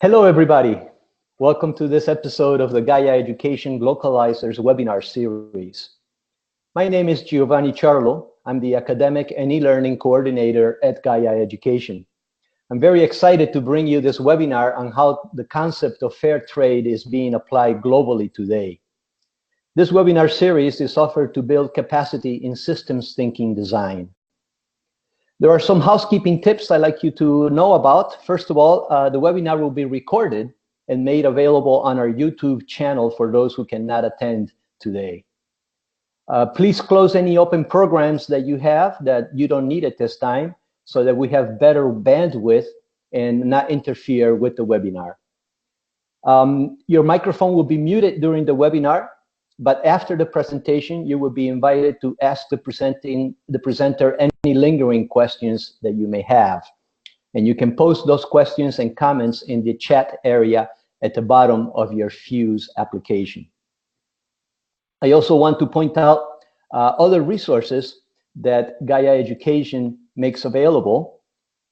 Hello, everybody. Welcome to this episode of the Gaia Education Glocalisers webinar series. My name is Giovanni Charlo. I'm the Academic and E-Learning Coordinator at Gaia Education. I'm very excited to bring you this webinar on how the concept of fair trade is being applied globally today. This webinar series is offered to build capacity in systems thinking design. There are some housekeeping tips I'd like you to know about. First of all, the webinar will be recorded and made available on our YouTube channel for those who cannot attend today. Please close any open programs that you have that you don't need at this time so that we have better bandwidth and not interfere with the webinar. Your microphone will be muted during the webinar, but after the presentation, you will be invited to ask the presenter any lingering questions that you may have. And you can post those questions and comments in the chat area at the bottom of your Fuse application. I also want to point out other resources that Gaia Education makes available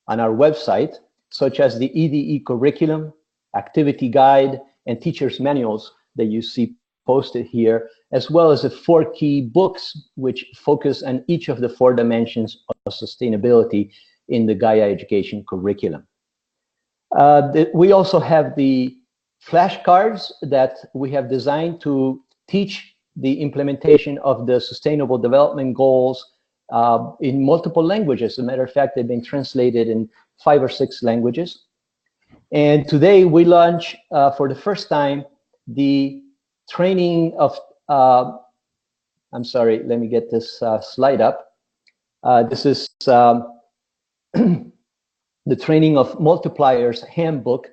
on our website, such as the EDE curriculum, activity guide, and teacher's manuals that you see posted here, as well as the 4 key books which focus on each of the 4 dimensions of sustainability in the Gaia Education curriculum. We also have the flashcards that we have designed to teach the implementation of the Sustainable Development Goals in multiple languages. As a matter of fact, they've been translated in 5 or 6 languages. And today we launch for the first time the training of, I'm sorry, let me get this slide up. This is the training of multipliers handbook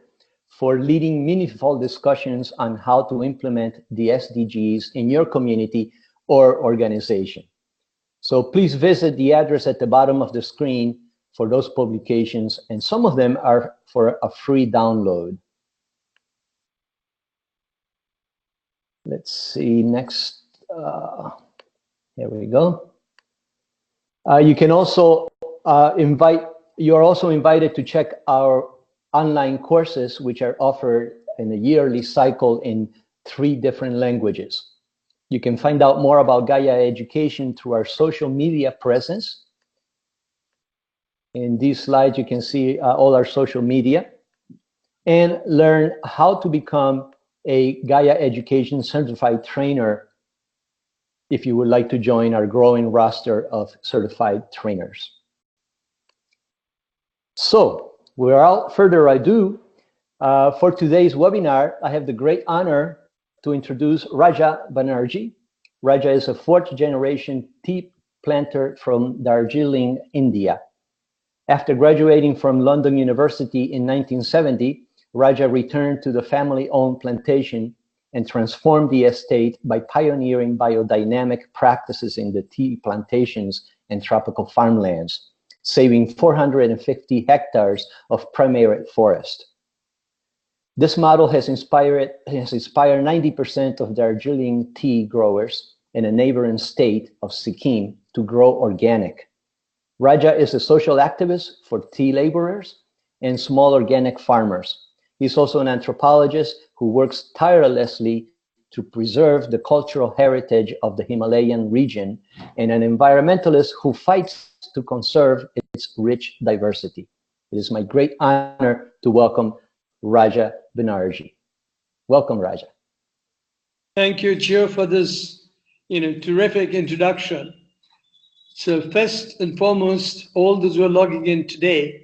for leading meaningful discussions on how to implement the SDGs in your community or organization. So please visit the address at the bottom of the screen for those publications, and some of them are for a free download. Let's see, next, here we go. You can also you're also invited to check our online courses, which are offered in a yearly cycle in 3 different languages. You can find out more about Gaia Education through our social media presence. In these slides, you can see all our social media, and learn how to become a Gaia Education certified trainer if you would like to join our growing roster of certified trainers. So, without further ado, for today's webinar, I have the great honor to introduce Rajah Banerjee. Rajah is a 4th generation tea planter from Darjeeling, India. After graduating from London University in 1970, Rajah returned to the family-owned plantation and transformed the estate by pioneering biodynamic practices in the tea plantations and tropical farmlands, saving 450 hectares of primary forest. This model has inspired 90% of Darjeeling tea growers in a neighboring state of Sikkim to grow organic. Rajah is a social activist for tea laborers and small organic farmers. He's also an anthropologist who works tirelessly to preserve the cultural heritage of the Himalayan region, and an environmentalist who fights to conserve its rich diversity. It is my great honor to welcome Rajah Banerjee. Welcome, Rajah. Thank you, Gio, for this terrific introduction. So first and foremost, all those who are logging in today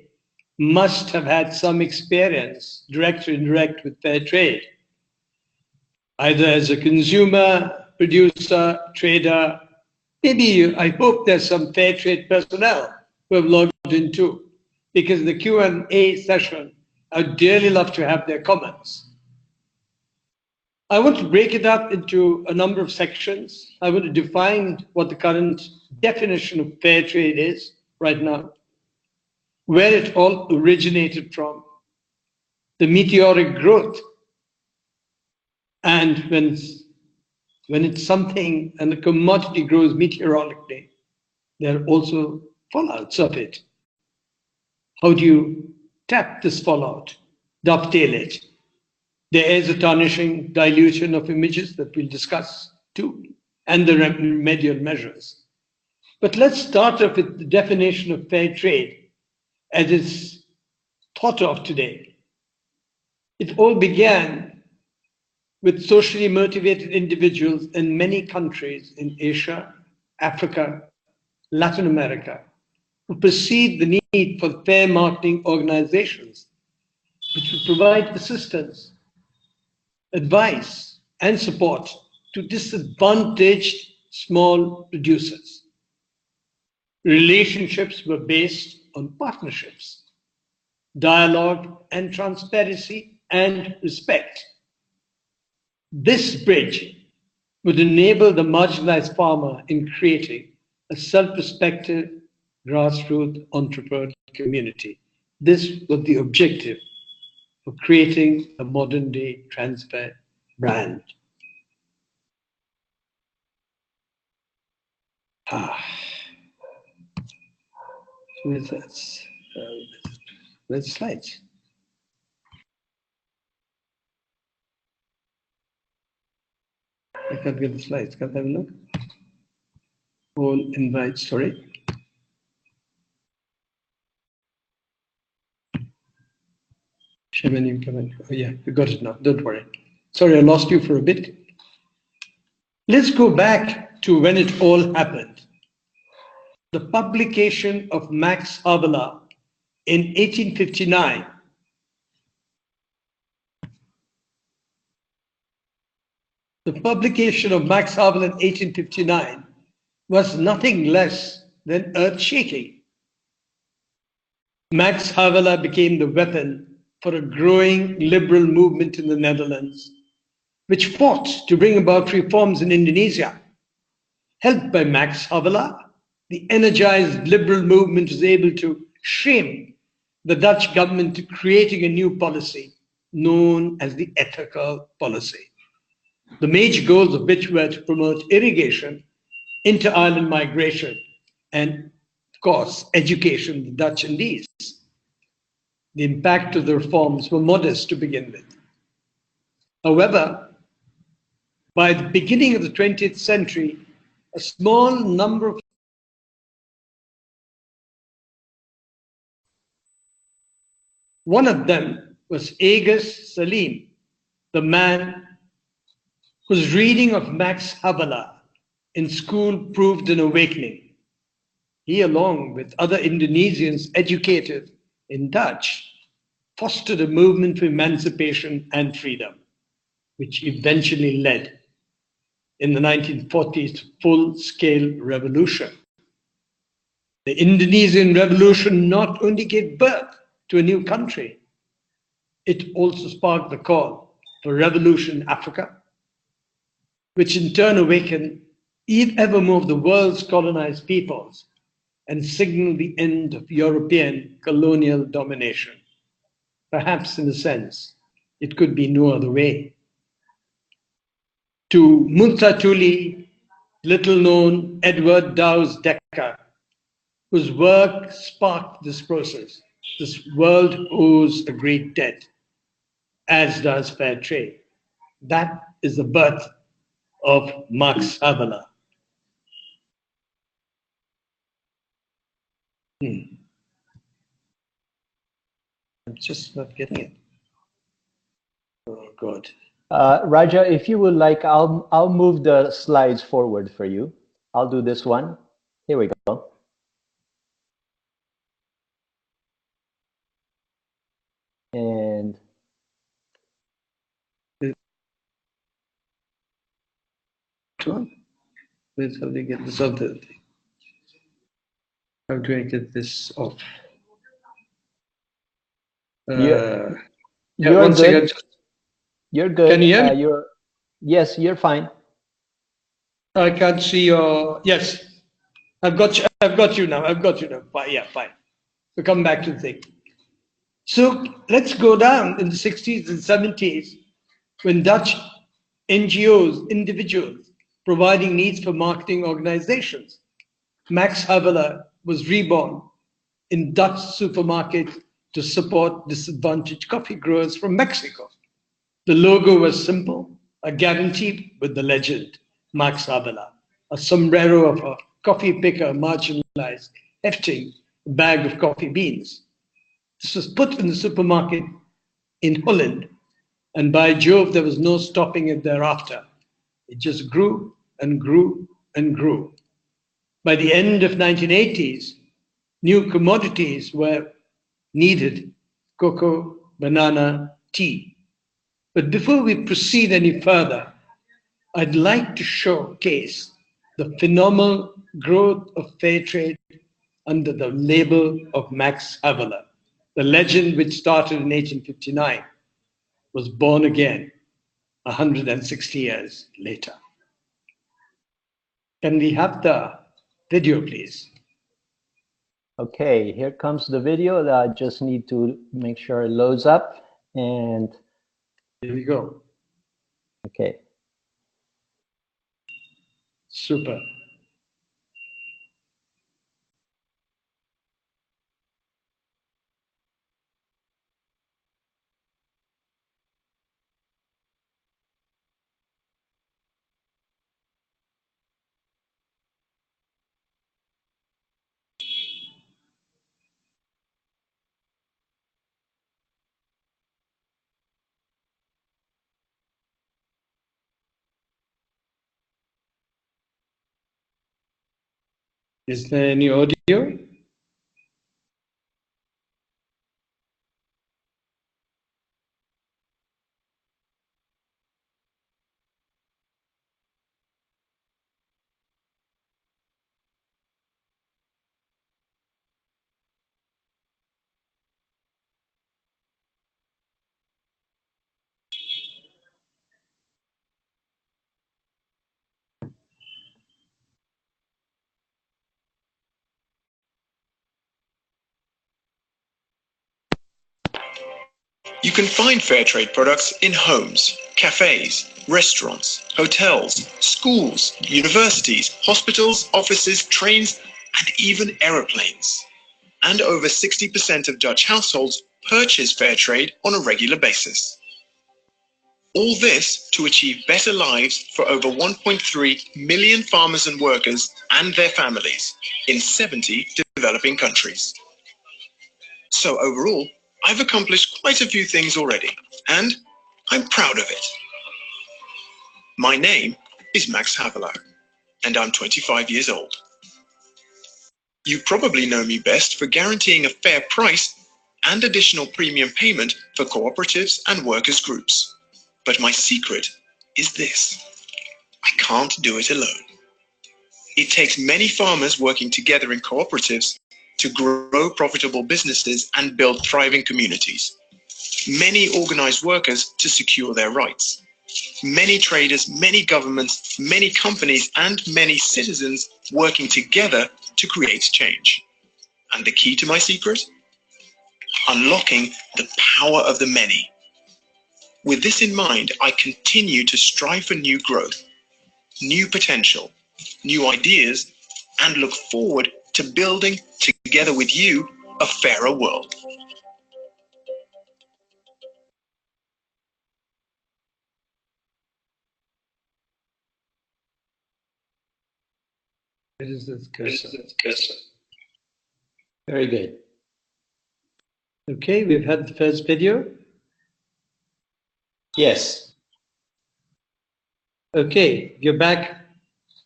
must have had some experience, direct or indirect, with fair trade, either as a consumer, producer, trader. Maybe I hope there's some fair trade personnel who have logged in too, because in the Q&A session, I'd dearly love to have their comments. I want to break it up into a number of sections. I want to define what the current definition of fair trade is right now, where it all originated from, the meteoric growth, and when it's something and the commodity grows meteorically, there are also fallouts of it. How do you tap this fallout? dovetail it. There is a tarnishing dilution of images that we'll discuss too, and the remedial measures. But let's start off with the definition of fair trade as it's thought of today. It all began with socially motivated individuals in many countries in Asia, Africa, Latin America, who perceived the need for fair marketing organizations which would provide assistance, advice, and support to disadvantaged small producers. Relationships were based on partnerships, dialogue, and transparency and respect. This bridge would enable the marginalized farmer in creating a self-respective grassroots entrepreneurial community. This was the objective for creating a modern-day Transfair brand. Where's that? Where's the slides? I can't get the slides. Can't I have a look? All invites, sorry. Shemanim, come on. Oh, yeah, you got it now. Don't worry. Sorry, I lost you for a bit. Let's go back to when it all happened. The publication of Max Havelaar in 1859 was nothing less than earth-shaking. Max Havelaar became the weapon for a growing liberal movement in the Netherlands, which fought to bring about reforms in Indonesia. Helped by Max Havelaar, the energized liberal movement was able to shame the Dutch government to creating a new policy known as the ethical policy, the major goals of which were to promote irrigation, inter-island migration, and, of course, education in the Dutch Indies. The impact of the reforms were modest to begin with. However, by the beginning of the 20th century, a small number of one of them was Agus Salim, the man whose reading of Max Havelaar in school proved an awakening. He, along with other Indonesians educated in Dutch, fostered a movement for emancipation and freedom, which eventually led in the 1940s to full-scale revolution. The Indonesian Revolution not only gave birth to a new country, it also sparked the call for revolution in Africa, which in turn awakened ever more of the world's colonized peoples and signaled the end of European colonial domination. Perhaps in a sense, it could be no other way. To Multatuli, little-known Edward Dowes Dekker, whose work sparked this process, this world owes a great debt, as does fair trade. That is the birth of Max Havelaar. I'm just not getting it. Oh, God. Rajah, if you would like, I'll move the slides forward for you. I'll do this one. Here we go. And Let's how do you get this off the thing? How do I get this off? you're one good. second. You're good. Can you hear me? Yes, you're fine. I can't see your. Yes, I've got you. I've got you now. Fine, yeah, fine. We'll come back to the thing. So let's go down in the 60s and 70s when Dutch NGOs, individuals, providing needs for marketing organizations. Max Havelaar was reborn in Dutch supermarkets to support disadvantaged coffee growers from Mexico. The logo was simple, a guarantee with the legend, Max Havelaar, a sombrero of a coffee picker marginalized, hefting a bag of coffee beans. This was put in the supermarket in Holland, and by Jove, there was no stopping it thereafter. It just grew and grew and grew. By the end of 1980s, new commodities were needed, cocoa, banana, tea. But before we proceed any further, I'd like to showcase the phenomenal growth of fair trade under the label of Max Havelaar. The legend, which started in 1859, was born again 160 years later. Can we have the video, please? Okay, here comes the video. I just need to make sure it loads up, and here we go. Okay. Super. Is there any audio? You can find fair trade products in homes, cafes, restaurants, hotels, schools, universities, hospitals, offices, trains, and even aeroplanes. And over 60% of Dutch households purchase fair trade on a regular basis. All this to achieve better lives for over 1.3 million farmers and workers and their families in 70 developing countries. So overall, I've accomplished quite a few things already, and I'm proud of it. My name is Max Havelaar, and I'm 25 years old. You probably know me best for guaranteeing a fair price and additional premium payment for cooperatives and workers' groups. But my secret is this: I can't do it alone. It takes many farmers working together in cooperatives to grow profitable businesses and build thriving communities. Many organized workers to secure their rights. Many traders, many governments, many companies, and many citizens working together to create change. And the key to my secret? Unlocking the power of the many. With this in mind, I continue to strive for new growth, new potential, new ideas, and look forward to building, together with you, a fairer world. Where is this cursor? Very good. Okay, we've had the first video. Yes. Okay, you're back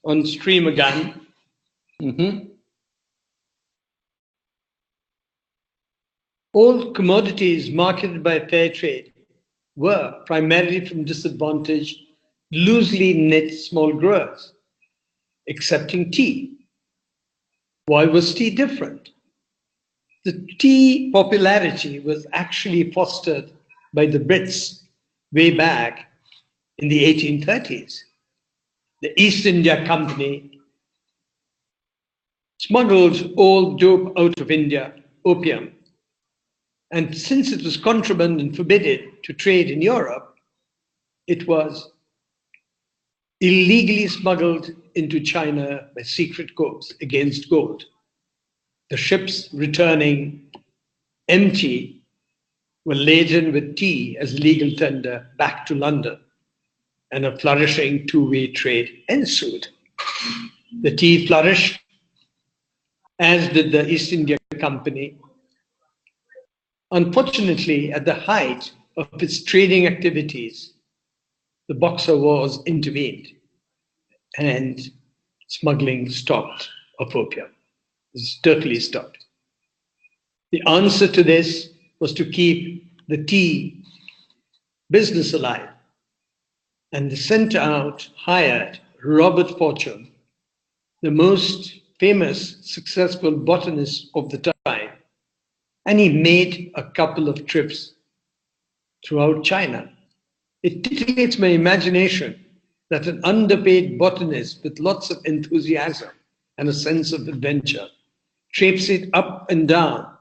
on stream again. All commodities marketed by fair trade were primarily from disadvantaged, loosely knit small growers, excepting tea. Why was tea different? The tea popularity was actually fostered by the Brits way back in the 1830s. The East India Company smuggled all dope out of India, opium. And since it was contraband and forbidden to trade in Europe, it was illegally smuggled into China by secret codes against gold. The ships returning empty, were laden with tea as legal tender back to London, and a flourishing two-way trade ensued. The tea flourished, as did the East India Company. Unfortunately, at the height of its trading activities, the Boxer Wars intervened and smuggling stopped of opium. It was totally stopped. The answer to this was to keep the tea business alive. And they sent out, hired Robert Fortune, the most famous, successful botanist of the time. And he made a couple of trips throughout China. It titillates my imagination that an underpaid botanist with lots of enthusiasm and a sense of adventure traipsed up and down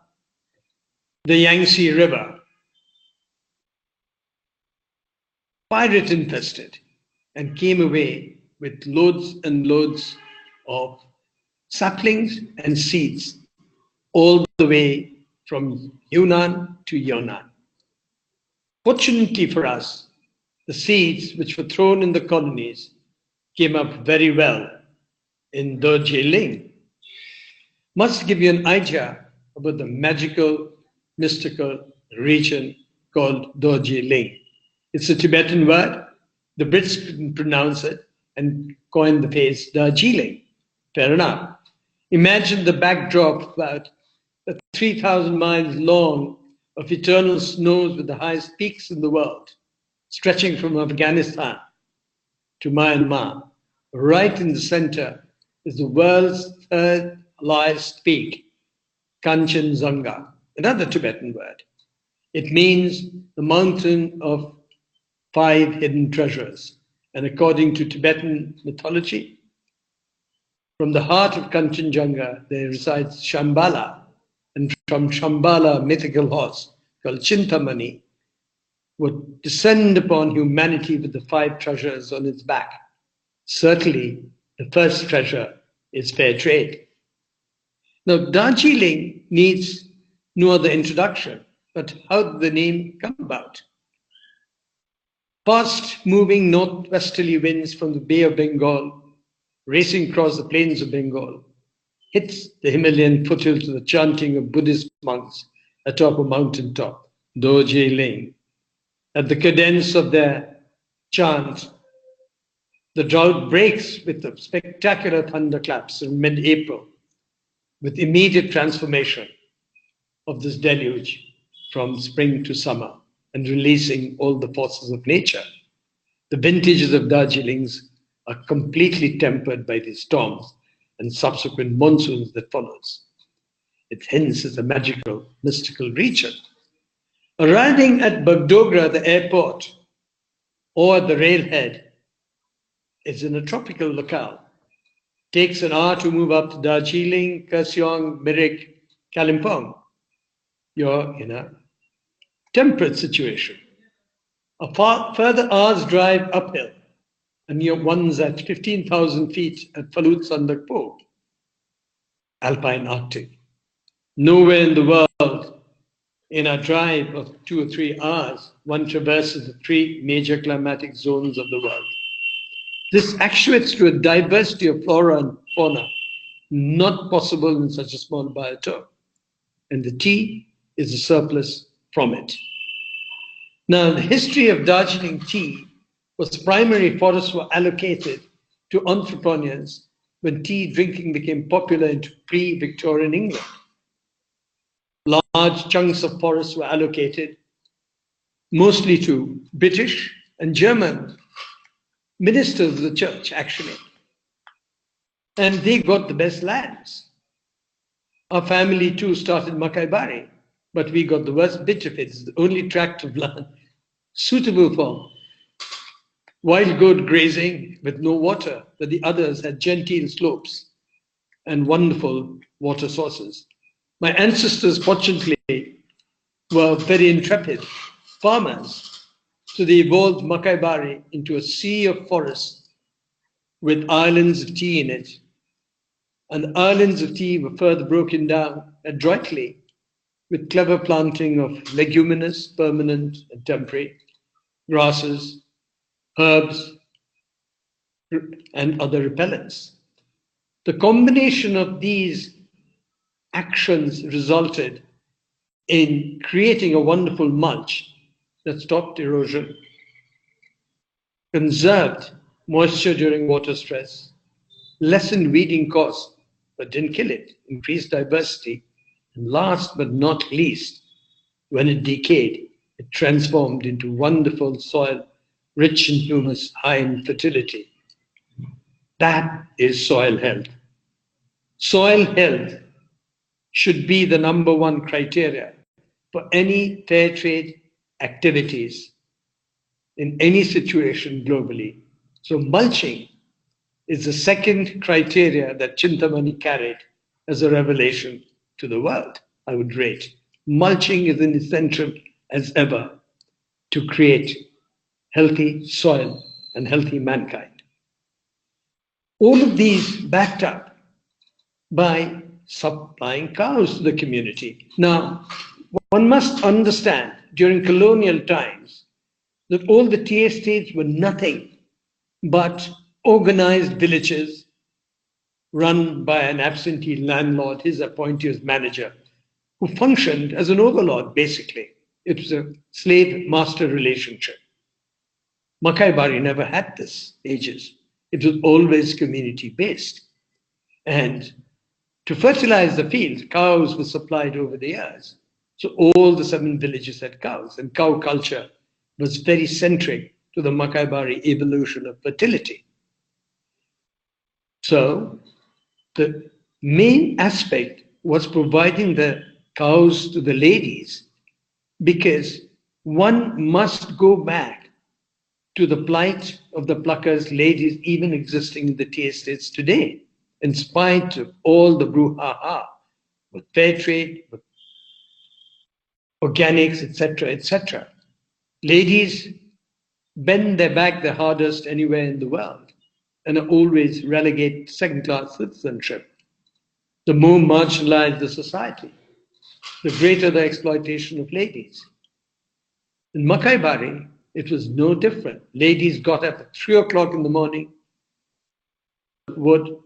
the Yangtze River, pirate infested, and came away with loads and loads of saplings and seeds all the way from Yunnan to Yunnan. Fortunately for us, the seeds which were thrown in the colonies came up very well in Darjeeling. Must give you an idea about the magical, mystical region called Darjeeling. It's a Tibetan word. The Brits couldn't pronounce it and coined the phrase Darjeeling. Fair enough. Imagine the backdrop about 3,000 miles long of eternal snows with the highest peaks in the world, stretching from Afghanistan to Myanmar. Right in the center is the world's third highest peak, Kanchenjunga, another Tibetan word. It means the mountain of 5 hidden treasures. And according to Tibetan mythology, from the heart of Kanchenjunga, there resides Shambhala. And from Shambhala, a mythical horse called Chintamani would descend upon humanity with the 5 treasures on its back. Certainly, the first treasure is fair trade. Now, Darjeeling needs no other introduction, but how did the name come about? Fast-moving northwesterly winds from the Bay of Bengal, racing across the plains of Bengal, hits the Himalayan foothills to the chanting of Buddhist monks atop a mountaintop, Darjeeling. At the cadence of their chant, the drought breaks with the spectacular thunderclaps in mid-April, with immediate transformation of this deluge from spring to summer and releasing all the forces of nature. The vintages of Darjeelings are completely tempered by these storms and subsequent monsoons that follows. It hence is a magical, mystical region. Arriving at Bagdogra, the airport, or the railhead, is in a tropical locale. Takes an hour to move up to Darjeeling, Kurseong, Mirik, Kalimpong. You're in a temperate situation. A further hour's drive uphill, and one's at 15,000 feet at Falut Sandakpo, Alpine Arctic. Nowhere in the world, in a drive of 2 or 3 hours, one traverses the 3 major climatic zones of the world. This actuates to a diversity of flora and fauna not possible in such a small biotope. And the tea is a surplus from it. Now, the history of Darjeeling tea was primary forests were allocated to entrepreneurs when tea drinking became popular in pre-Victorian England. Large chunks of forests were allocated mostly to British and German ministers of the church, actually. And they got the best lands. Our family too started Makai Bari, but we got the worst bit of it. It's the only tract of land suitable for wild goat grazing with no water, but the others had genteel slopes and wonderful water sources. My ancestors, fortunately, were very intrepid farmers, so they evolved Makai Bari into a sea of forests with islands of tea in it. And islands of tea were further broken down adroitly with clever planting of leguminous, permanent and temporary, grasses, herbs, and other repellents. The combination of these actions resulted in creating a wonderful mulch that stopped erosion, conserved moisture during water stress, lessened weeding costs, but didn't kill it, increased diversity, and last but not least, when it decayed, it transformed into wonderful soil, rich in humus, high in fertility. That is soil health. Soil health should be the number one criteria for any fair trade activities in any situation globally. So mulching is the second criteria that Chintamani carried as a revelation to the world, I would rate. Mulching is an essential as ever to create healthy soil and healthy mankind. All of these backed up by supplying cows to the community. Now, one must understand during colonial times that all the tea estates were nothing but organized villages run by an absentee landlord, his appointee as manager, who functioned as an overlord, basically. It was a slave-master relationship. Makai Bari never had this ages. It was always community-based. And to fertilize the fields, cows were supplied over the years. So all the 7 villages had cows, and cow culture was very centric to the Makaibari evolution of fertility. So the main aspect was providing the cows to the ladies, because one must go back to the plight of the pluckers, ladies even existing in the tea estates today, in spite of all the brouhaha with fair trade, with organics, etc., etc. Ladies bend their back the hardest anywhere in the world and are always relegated to second-class citizenship. The more marginalized the society, the greater the exploitation of ladies. In Makai Bari, it was no different. Ladies got up at 3 o'clock in the morning, wood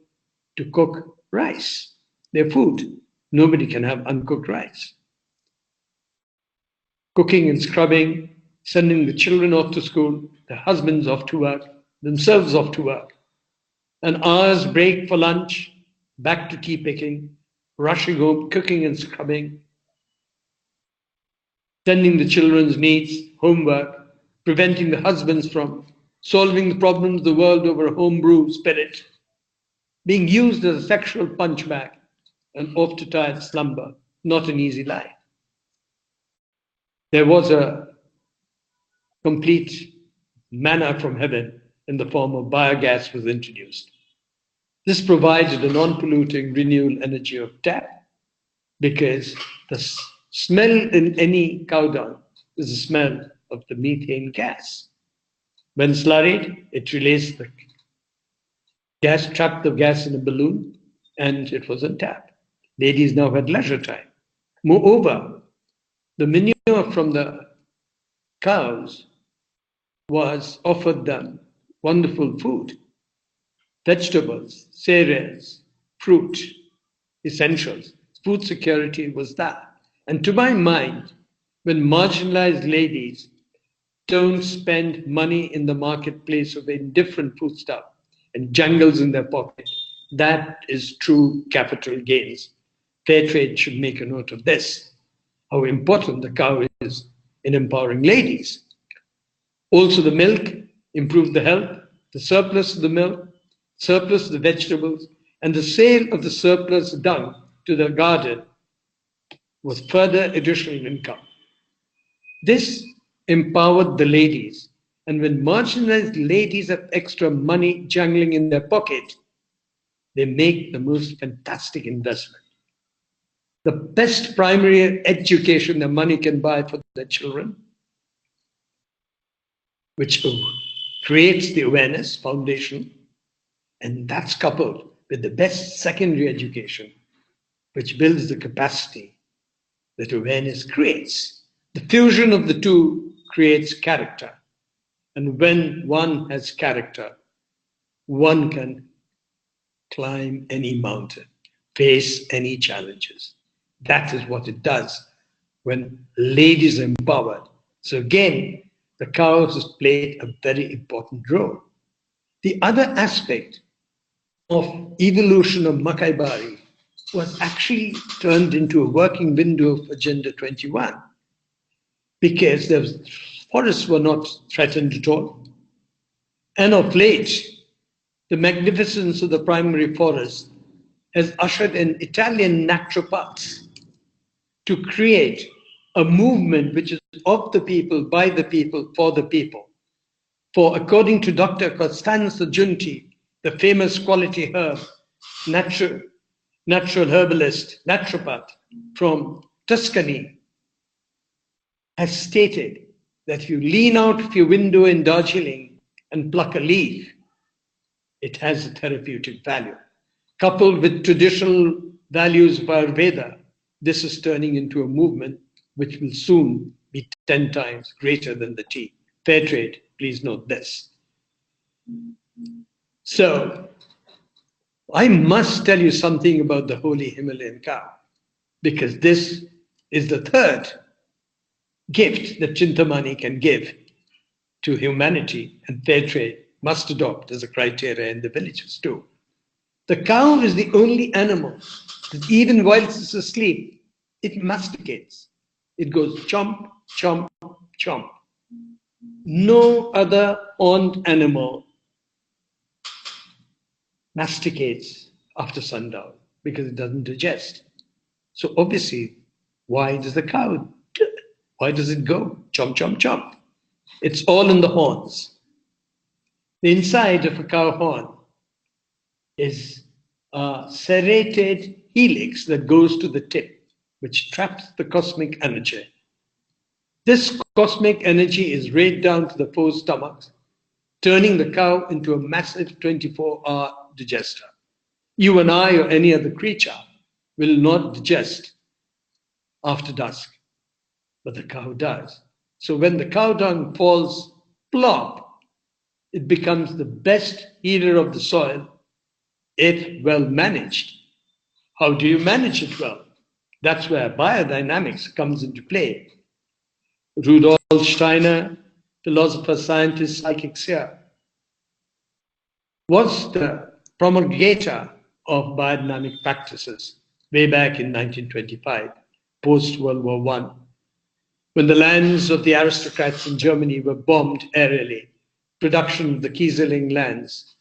to cook rice, their food. Nobody can have uncooked rice. Cooking and scrubbing, sending the children off to school, the husbands off to work, themselves off to work. An hour's break for lunch, back to tea picking, rushing home, cooking and scrubbing, sending the children's needs, homework, preventing the husbands from solving the problems of the world over a homebrew spirit, being used as a sexual punchbag and off to tired slumber. Not an easy life. There was a complete manna from heaven in the form of biogas was introduced. This provided a non-polluting renewable energy of tap, because the smell in any cow dung is the smell of the methane gas. When slurried, it released the gas, trapped the gas in a balloon, and it was on tap. Ladies now had leisure time. Moreover, the manure from the cows was offered them wonderful food, vegetables, cereals, fruit, essentials. Food security was that. And to my mind, when marginalized ladies don't spend money in the marketplace of indifferent foodstuff and jungles in their pocket, that is true capital gains. Fair trade should make a note of this, how important the cow is in empowering ladies. Also, the milk improved the health, the surplus of the milk, surplus of the vegetables, and the sale of the surplus dung to the garden was further additional income. This empowered the ladies, and when marginalized ladies have extra money jangling in their pocket, they make the most fantastic investment. The best primary education their money can buy for their children, which creates the awareness foundation, and that's coupled with the best secondary education, which builds the capacity that awareness creates. The fusion of the two creates character. And when one has character, one can climb any mountain, face any challenges. That is what it does when ladies are empowered. So again, the cow has played a very important role. The other aspect of evolution of Makai Bari was actually turned into a working window of Agenda 21 because the forests were not threatened at all. And of late, the magnificence of the primary forest has ushered in Italian naturopaths to create a movement which is of the people, by the people, for the people. For according to Dr. Costanzo Giunti, the famous quality herb, natural herbalist, naturopath from Tuscany, has stated that if you lean out of your window in Darjeeling and pluck a leaf, it has a therapeutic value. Coupled with traditional values of Ayurveda, this is turning into a movement which will soon be 10 times greater than the tea. Fair trade, please note this. So, I must tell you something about the holy Himalayan cow, because this is the third gift that Chintamani can give to humanity, and fair trade must adopt as a criteria in the villages too. The cow is the only animal that even whilst it's asleep, it masticates. It goes chomp, chomp, chomp. No other horned animal masticates after sundown because it doesn't digest. So obviously, why does the cow do it? Why does it go chomp, chomp, chomp? It's all in the horns. The inside of a cow horn is a serrated helix that goes to the tip, which traps the cosmic energy. This cosmic energy is rained down to the four stomachs, turning the cow into a massive 24-hour digester. You and I or any other creature will not digest after dusk, but the cow does. So when the cow dung falls plop, it becomes the best healer of the soil if well managed. How do you manage it well? That's where biodynamics comes into play. Rudolf Steiner, philosopher, scientist, psychic seer, was the promulgator of biodynamic practices way back in 1925, post-World War I, when the lands of the aristocrats in Germany were bombed aerially. Production of the Kieseling lands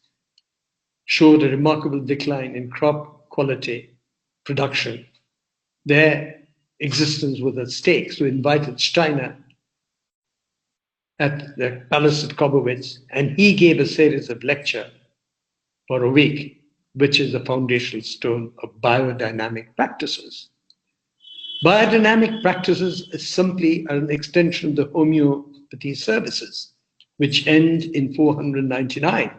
showed a remarkable decline in crop quality production. Their existence was at stake, so invited Steiner at the palace at Kobowitz, and he gave a series of lectures for a week, which is the foundational stone of biodynamic practices. Biodynamic practices is simply an extension of the homeopathy services, which end in 499.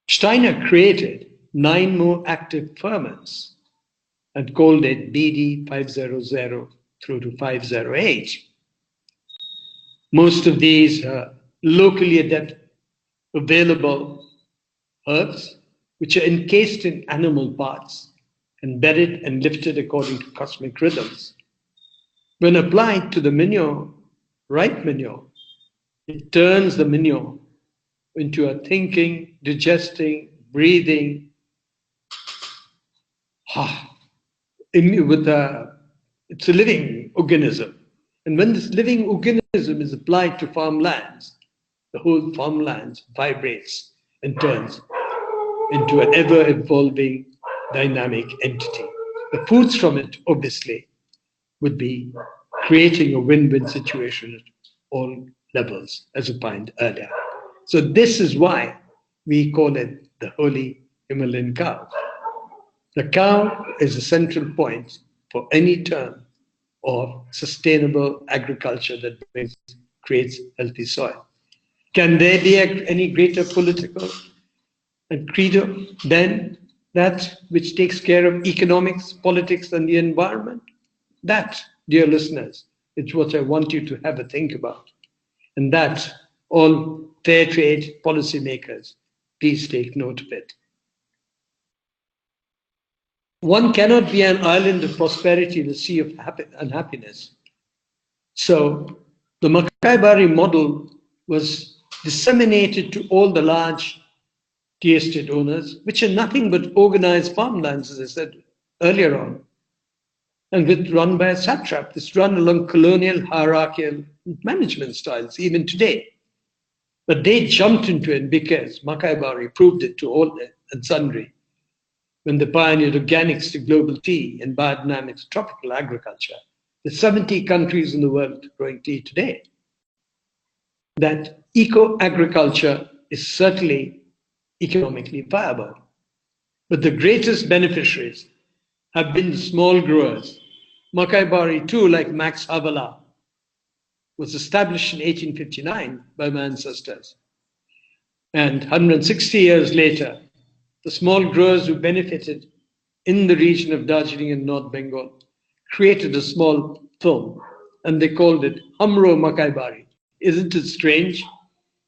Steiner created 9 more active ferments and called it BD 500 through to 508. Most of these are locally available herbs, which are encased in animal parts and bedded and lifted according to cosmic rhythms. When applied to the manure, right manure, it turns the manure into a thinking, digesting, breathing, it's a living organism. And when this living organism is applied to farmlands, the whole farmlands vibrates and turns into an ever-evolving dynamic entity. The foods from it, obviously, would be creating a win-win situation at all levels, as opined earlier. So this is why we call it the holy Himalayan cow. The cow is a central point for any term of sustainable agriculture that creates healthy soil. Can there be any greater political and credo than that which takes care of economics, politics, and the environment? That, dear listeners, is what I want you to have a think about. And that, all fair trade policymakers, please take note of it. One cannot be an island of prosperity in a sea of unhappiness. So the Makai Bari model was disseminated to all the large tea estate owners, which are nothing but organized farmlands, as I said earlier on, and run by a satrap. It's run along colonial hierarchical management styles, even today. But they jumped into it because Makai Bari proved it to all and sundry when they pioneered organics to global tea and biodynamics to tropical agriculture. There's 70 countries in the world growing tea today. That eco-agriculture is certainly economically viable. But the greatest beneficiaries have been the small growers. Makai Bari too, like Max Havelaar, was established in 1859 by my ancestors. And 160 years later, the small growers who benefited in the region of Darjeeling and North Bengal created a small film, and they called it Hamro Makai Bari. Isn't it strange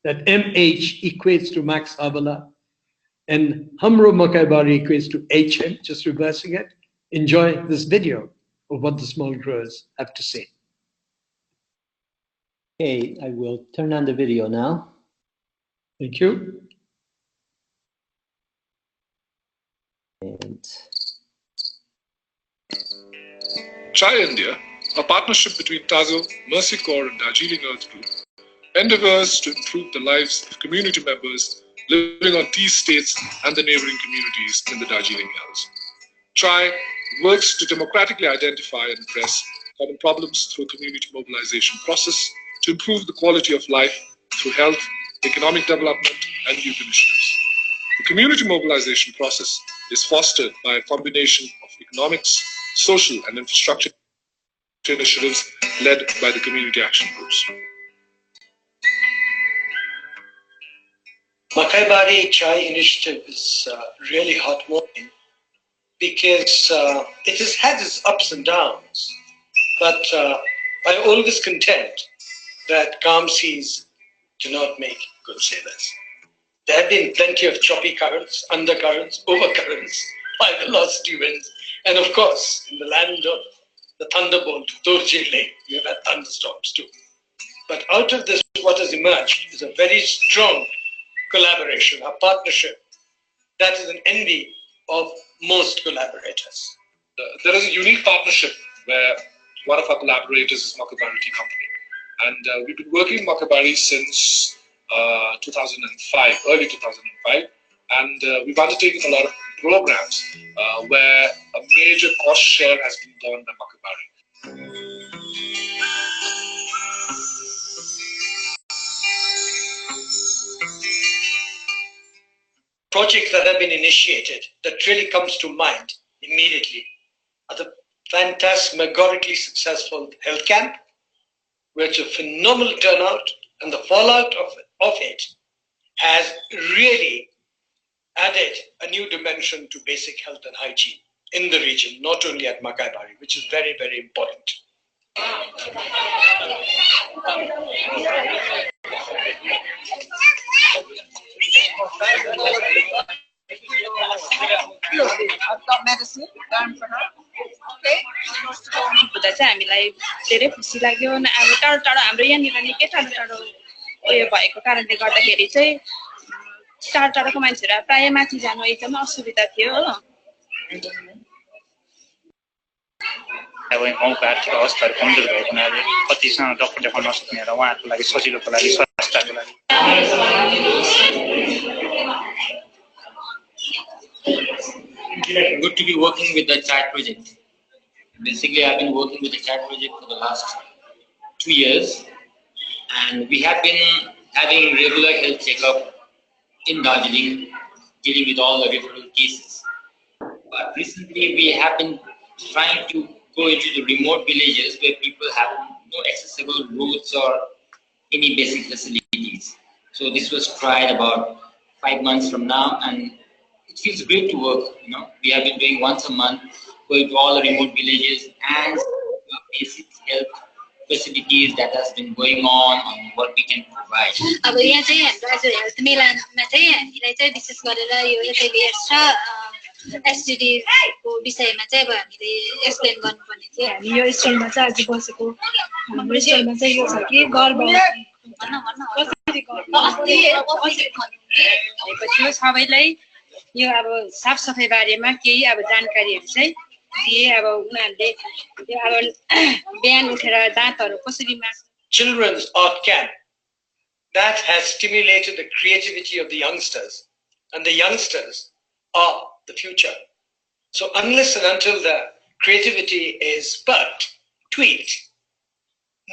that MH equates to Max Havelaar and Hamro Makai Bari equates to HM, just reversing it? Enjoy this video of what the small growers have to say. Okay, I will turn on the video now. Thank you. And Chai India, a partnership between Tazo, Mercy Corps and Darjeeling Earth Group, endeavors to improve the lives of community members living on tea estates and the neighboring communities in the Darjeeling Hills. Chai works to democratically identify and address common problems through a community mobilization process to improve the quality of life through health, economic development, and youth initiatives. The community mobilization process is fostered by a combination of economics, social, and infrastructure initiatives led by the community action groups. Makai Bari Chai initiative is really heartwarming because it has had its ups and downs, but I always contend that calm seas do not make good sailors. There have been plenty of choppy currents, undercurrents, overcurrents, by velocity winds, and of course, in the land of the thunderbolt, Dorje Lake, we have had thunderstorms too. But out of this, what has emerged is a very strong collaboration, a partnership that is an envy of most collaborators. There is a unique partnership where one of our collaborators is Makaibari Tea Company. And we've been working with Makaibari since 2005, early 2005. And we've undertaken a lot of programs where a major cost share has been borne by Makaibari. Projects that have been initiated that really comes to mind immediately are the phantasmagorically successful health camp, which a phenomenal turnout, and the fallout of it has really added a new dimension to basic health and hygiene in the region, not only at Makai Bari, which is very, very important. Medicine, learn for her. Okay. हामीलाई धेरै खुसी लाग्यो अब टाढो टाढो हाम्रो यहाँनिर निकै टाढो टाढो उयो भएको कारणले गर्दाखेरि चाहिँ टाढो टाढोको मान्छेहरू प्राय माथि जानु एकदमै असुविधा थियो हो अब गाउँको आर्थिक अवस्थाहरू कमजोर भएको हुनाले कतिसँग डक्टर देखाउन नसक्ने र उहाँहरूको लागि सजिलोको लागि स्वास्थ्यको लागि Good to be working with the chat project. Basically, I've been working with the chat project for the last 2 years, and we have been having regular health checkup in Darjeeling, dealing with all the referral cases. But recently, we have been trying to go into the remote villages where people have no accessible roads or any basic facilities. So this was tried about 5 months from now, and it feels great to work. We have been doing once a month, going to all the remote villages and activities that has been going on what we can provide. अब यहाँ चाहिँ हाम्रो आज health मेलामा चाहिँ हामीलाई चाहिँ विशेष गरेर यो एचआइभी/एड्स र एसटिडी को विषयमा चाहिँ अब हामीले एक्सप्लेन गर्नुपर्ने थियो। हामी यो स्टलमा चाहिँ आज बसेको हाम्रो स्टलमा चाहिँ यो छ कि गर्भ सबैलाई यो अब साफ सफाइ बारेमा केही अब जानकारीहरू चाहिँ दिए। अब उनीहरूले यो अब बिहान उठेर दाँतहरू कसरी माझ्नु। Children's art camp that has stimulated the creativity of the youngsters, and the youngsters are the future. So unless and until the creativity is sparked, tweaked,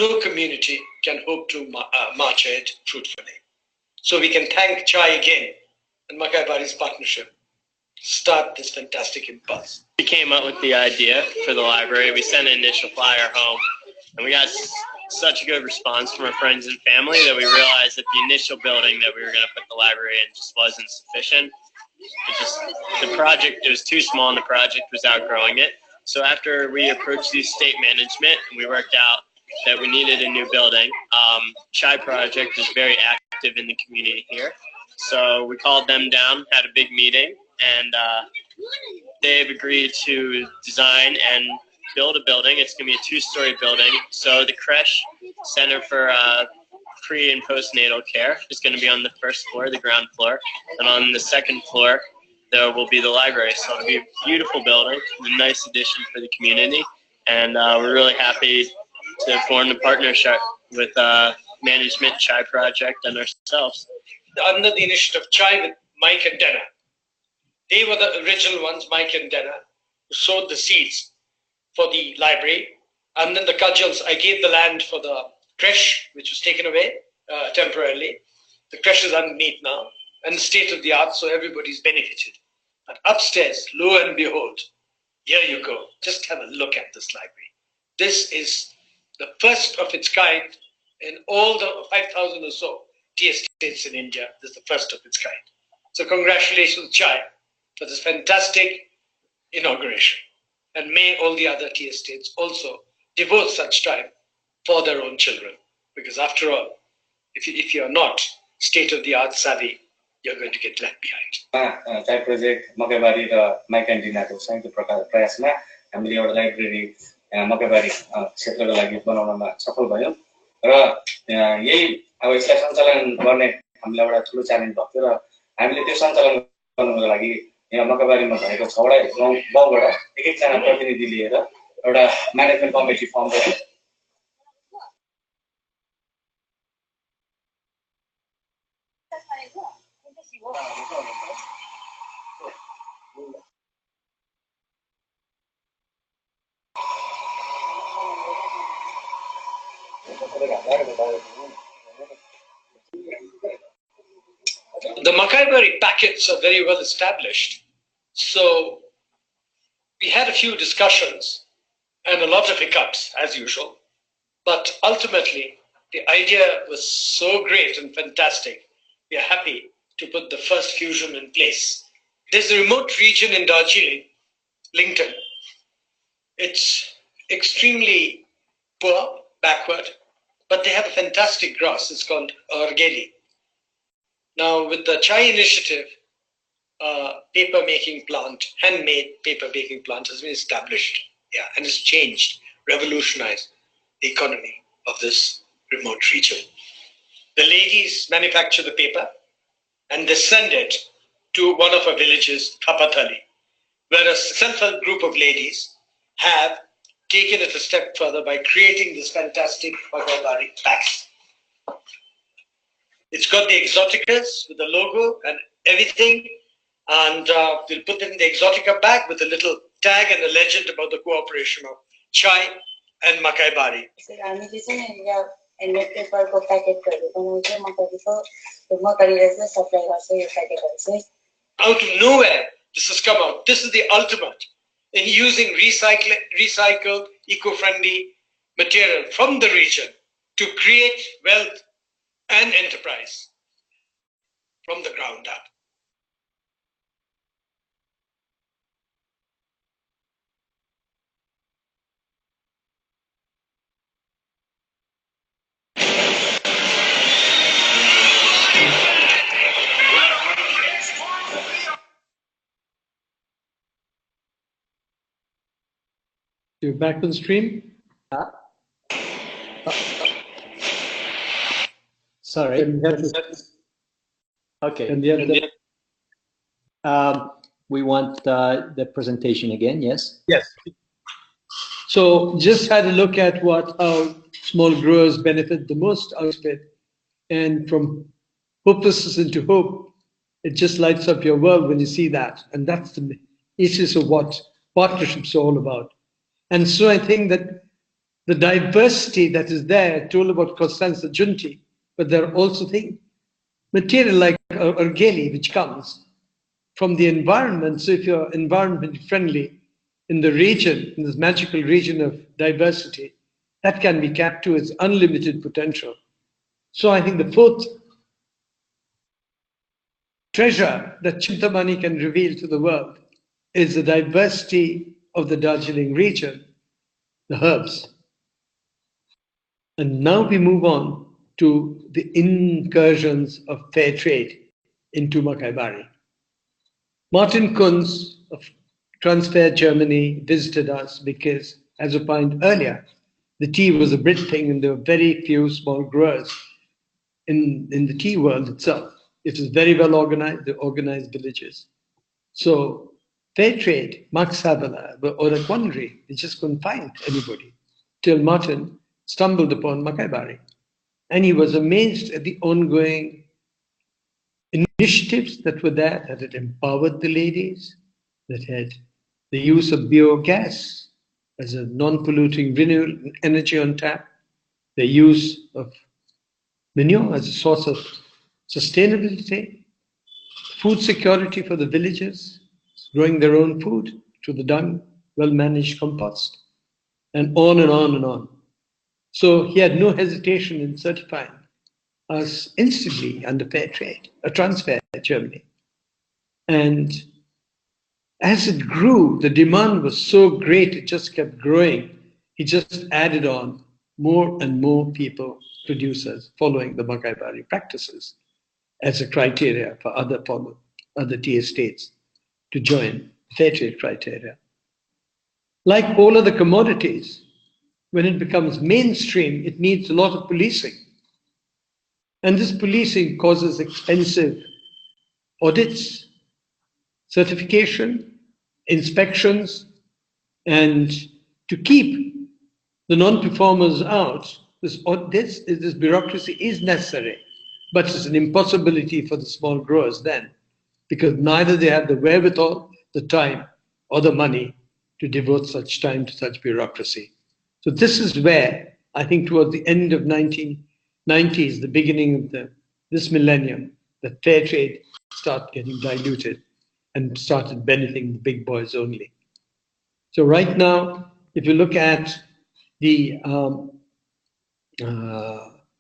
no community can hope to march ahead fruitfully. So we can thank Chai again and Makai Bari's partnership start this fantastic impulse. We came up with the idea for the library. We sent an initial flyer home, and we got such a good response from our friends and family that we realized that the initial building that we were going to put the library in just wasn't sufficient. The project, it was too small, and the project was outgrowing it. So after we approached the state management, and we worked out that we needed a new building, Chai Project is very active in the community here. So we called them down, had a big meeting, and they've agreed to design and build a building. It's going to be a 2-story building. So the creche center for pre and postnatal care is going to be on the first floor, the ground floor, and on the second floor there will be the library. So it'll be a beautiful building, a nice addition for the community, and we're really happy to form the partnership with management, Chai Project, and ourselves. Under the initiative of Chai with Mike and Dana. They were the original ones, Mike and Dana, who sowed the seeds for the library. And then the cudgels, I gave the land for the creche, which was taken away temporarily. The creche is underneath now, and the state of the art, so everybody's benefited. But upstairs, lo and behold, here you go. Just have a look at this library. This is the first of its kind in all the 5,000 or so tea estates in India. This is the first of its kind. So congratulations, Chai, for this fantastic inauguration. And may all the other tea estates also devote such time for their own children. Because after all, if you're not state-of-the-art savvy, you're going to get left behind. Chai project, Makai Bari raw Mike and Dina को संयुक्त प्रयासमा हामीले एउटा library Makai Bari क्षेत्रको लागि बनाउनमा सफल भयौं र यही अब यसलाई सञ्चालन गर्ने हामीलाई एउटा ठुलो च्यालेन्ज भएको थियो र हामीले त्यो सञ्चालन गर्नको लागि यहाँ Makai Bari मा भएको 6वटा गाउँबाट एक-एकजना प्रतिनिधि लिएर एउटा म्यानेजमेन्ट कमिटी फर्म गर्यौं। The Makai Bari packets are very well established. So we had a few discussions and a lot of hiccups as usual. But ultimately, the idea was so great and fantastic. We are happy to put the first fusion in place. There's a remote region in Darjeeling, Lincoln. It's extremely poor, backward, but they have a fantastic grass. It's called Orgeli. Now, with the Chai initiative, paper making plant, handmade paper making plant has been established, and it's changed, revolutionized the economy of this remote region. The ladies manufacture the paper and they send it to one of our villages, Thapatali, where a self-help group of ladies have taken it a step further by creating this fantastic Makai Bari packs. It's got the exoticas with the logo and everything, and we'll put it in the exotica bag with a little tag and a legend about the cooperation of Chai and Makai Bari. Out of nowhere, this has come out. This is the ultimate in using recycled, eco-friendly material from the region to create wealth and enterprise from the ground up. You're back on stream? Sorry. Okay. We want the presentation again, yes? Yes. So just had a look at what our small growers benefit the most out of it. And from hopelessness into hope, it just lights up your world when you see that. And that's the essence of what partnerships are all about. And so I think that the diversity that is there, told about Costanza Giunti, but there are also things, material like orgeli, which comes from the environment. So if you're environment friendly in the region, in this magical region of diversity, that can be capped to its unlimited potential. So I think the fourth treasure that Chintamani can reveal to the world is the diversity of the Darjeeling region, the herbs. And now we move on to the incursions of fair trade into Makai Bari. Martin Kunz of Transfair Germany visited us because, as opined earlier, the tea was a Brit thing and there were very few small growers in the tea world itself. It was very well organized, the organized villages. So fair trade, Max Havana, or a quandary, they just couldn't find anybody till Martin stumbled upon Makai Bari. And he was amazed at the ongoing initiatives that were there, that had empowered the ladies, that had the use of biogas as a non-polluting renewable energy on tap, the use of manure as a source of sustainability, food security for the villagers, growing their own food through the dung, well-managed compost, and on and on and on. So he had no hesitation in certifying us instantly under fair trade, a Transfair Germany. And as it grew, the demand was so great, it just kept growing. He just added on more and more people, producers, following the Makai Bari practices as a criteria for other tea estates to join fair trade criteria. Like all other commodities, when it becomes mainstream, it needs a lot of policing. And this policing causes expensive audits, certification, inspections, and to keep the non-performers out, this bureaucracy is necessary, but it's an impossibility for the small growers then, because neither they have the wherewithal, the time, or the money to devote such time to such bureaucracy. So this is where, I think towards the end of 1990s, the beginning of this millennium, the fair trade started getting diluted and started benefiting the big boys only. So right now, if you look at the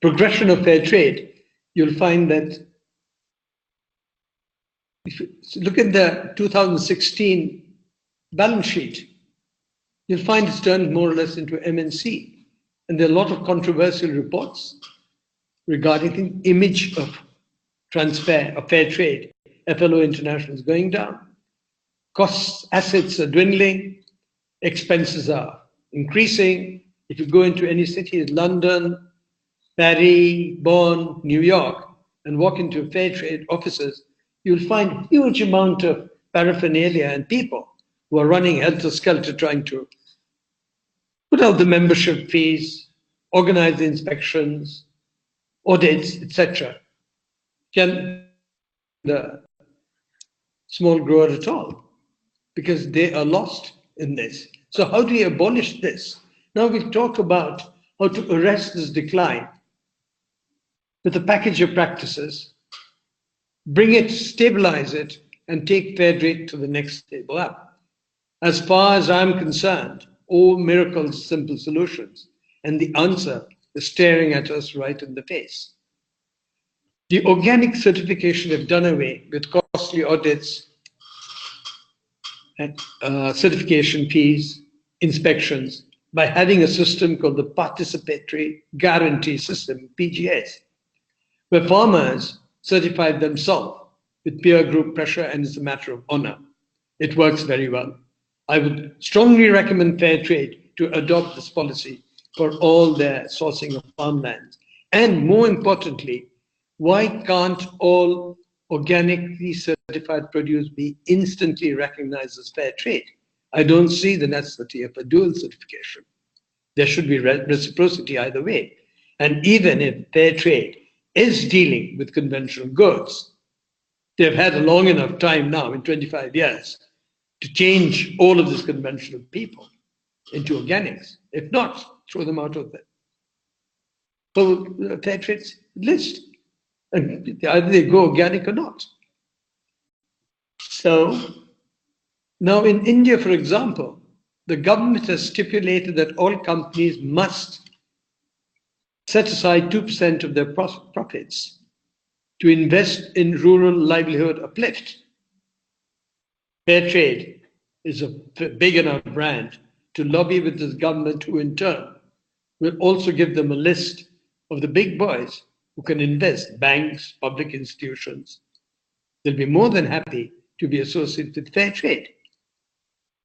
progression of fair trade, you'll find that if you look at the 2016 balance sheet, you'll find it's turned more or less into MNC. And there are a lot of controversial reports regarding the image of Transfair, of fair trade. FLO International is going down. Costs, assets are dwindling. Expenses are increasing. If you go into any city, London, Paris, Bonn, New York, and walk into fair trade offices, you'll find huge amount of paraphernalia and people who are running helter-skelter trying to put out the membership fees, organize the inspections, audits, etc. Can the small grower at all, because they are lost in this. So how do we abolish this? Now we'll talk about how to arrest this decline with a package of practices, bring it, stabilize it, and take fair trade to the next stable up. As far as I'm concerned, all miracles, simple solutions, and the answer is staring at us right in the face. The organic certification have done away with costly audits and certification fees, inspections, by having a system called the Participatory Guarantee System, PGS, where farmers certify themselves with peer group pressure, and it's a matter of honor. It works very well. I would strongly recommend fair trade to adopt this policy for all their sourcing of farmland? And more importantly, why can't all organically certified produce be instantly recognized as fair trade? I don't see the necessity of a dual certification. There should be reciprocity either way. And even if fair trade is dealing with conventional goods, they've had a long enough time now, in 25 years, to change all of this conventional people into organics. If not, throw them out of the fair trade list. And either they go organic or not. So now in India, for example, the government has stipulated that all companies must set aside 2% of their profits to invest in rural livelihood uplift. Fair trade is a big enough brand to lobby with this government, who in turn will also give them a list of the big boys who can invest, banks, public institutions. They'll be more than happy to be associated with fair trade.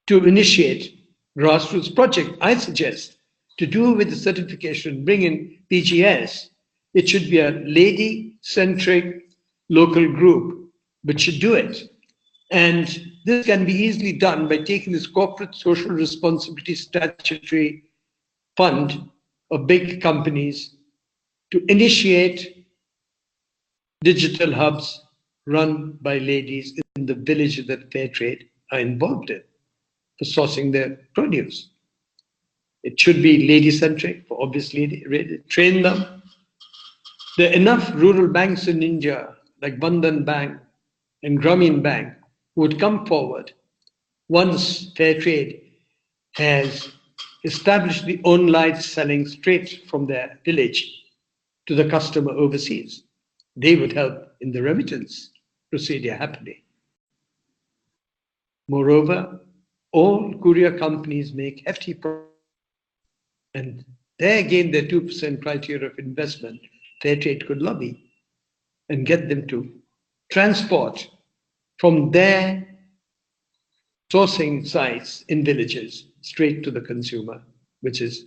To initiate grassroots project, I suggest, to do with the certification, bring in PGS, it should be a lady-centric local group which should do it. And this can be easily done by taking this corporate social responsibility statutory fund of big companies to initiate digital hubs run by ladies in the villages that fair trade are involved in for sourcing their produce. It should be lady-centric, for obviously train them. There are enough rural banks in India, like Bandhan Bank and Grameen Bank, who would come forward once fair trade has established the online selling straight from their village to the customer overseas. They would help in the remittance procedure happily. Moreover, all courier companies make hefty profits, and there again, their 2% criteria of investment, fair trade could lobby and get them to transport from their sourcing sites in villages straight to the consumer, which is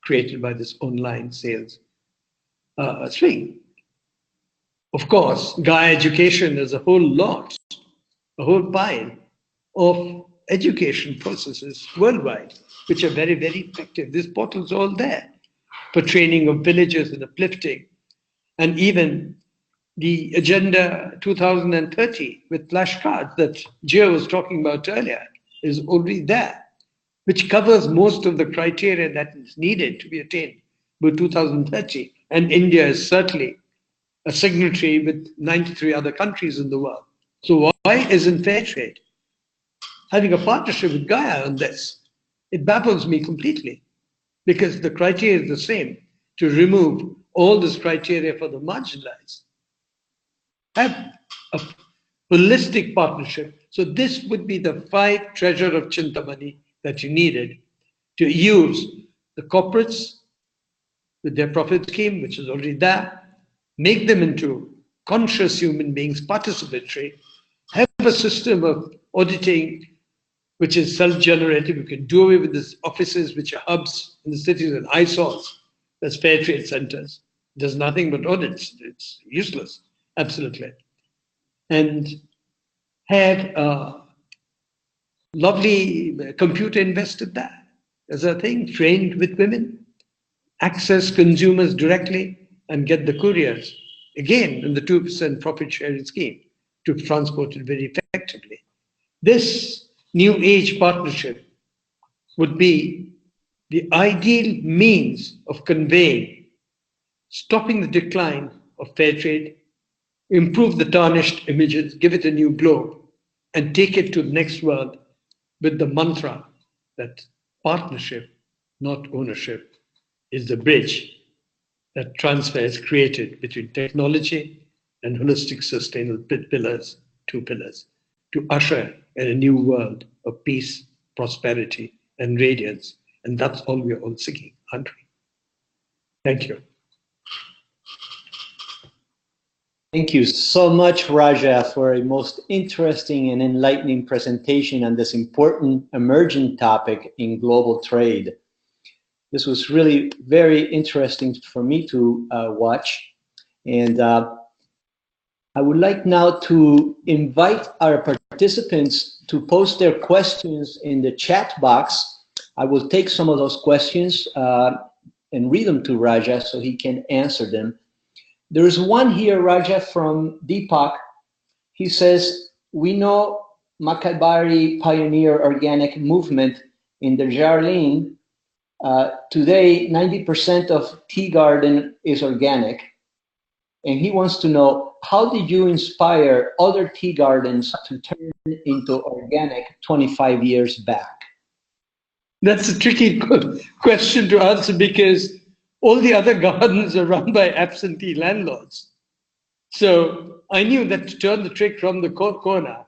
created by this online sales swing. Of course, Gaia Education is a whole pile of education processes worldwide, which are very, very effective. This portal's all there for training of villagers and uplifting. And even the Agenda 2030 with flashcards that Gio was talking about earlier is already there, which covers most of the criteria that is needed to be attained by 2030. And India is certainly a signatory with 93 other countries in the world. So why isn't fair trade having a partnership with Gaia on this? It baffles me completely, because the criteria is the same, to remove all this criteria for the marginalized. Have a holistic partnership. So this would be the 5 treasure of Chintamani that you needed to use the corporates with their profit scheme, which is already there, make them into conscious human beings, participatory, have a system of auditing which is self-generative. You can do away with these offices which are hubs in the cities and eyesores, that's fair trade centers. There's nothing but audits. It's useless, absolutely. And have a lovely computer invested there as a thing, trained with women, access consumers directly, and get the couriers, again, in the 2% profit sharing scheme, to transport it very effectively. This new age partnership would be the ideal means of conveying, stopping the decline of fair trade, improve the tarnished images, give it a new glow, and take it to the next world with the mantra that partnership, not ownership, is the bridge that Transfair has created between technology and holistic sustainable pillars, 2 pillars, to usher in a new world of peace, prosperity, and radiance. And that's all we're all seeking, aren't we? Thank you. Thank you so much, Rajah, for a most interesting and enlightening presentation on this important emerging topic in global trade. This was really very interesting for me to watch. And I would like now to invite our participants to post their questions in the chat box. I will take some of those questions and read them to Rajah so he can answer them. There is one here, Rajah, from Deepak. He says, we know Makai Bari pioneer organic movement in the Darjeeling. Today, 90% of tea garden is organic. And he wants to know, how did you inspire other tea gardens to turn into organic 25 years back? That's a tricky question to answer because all the other gardens are run by absentee landlords. So I knew that to turn the trick from the corner,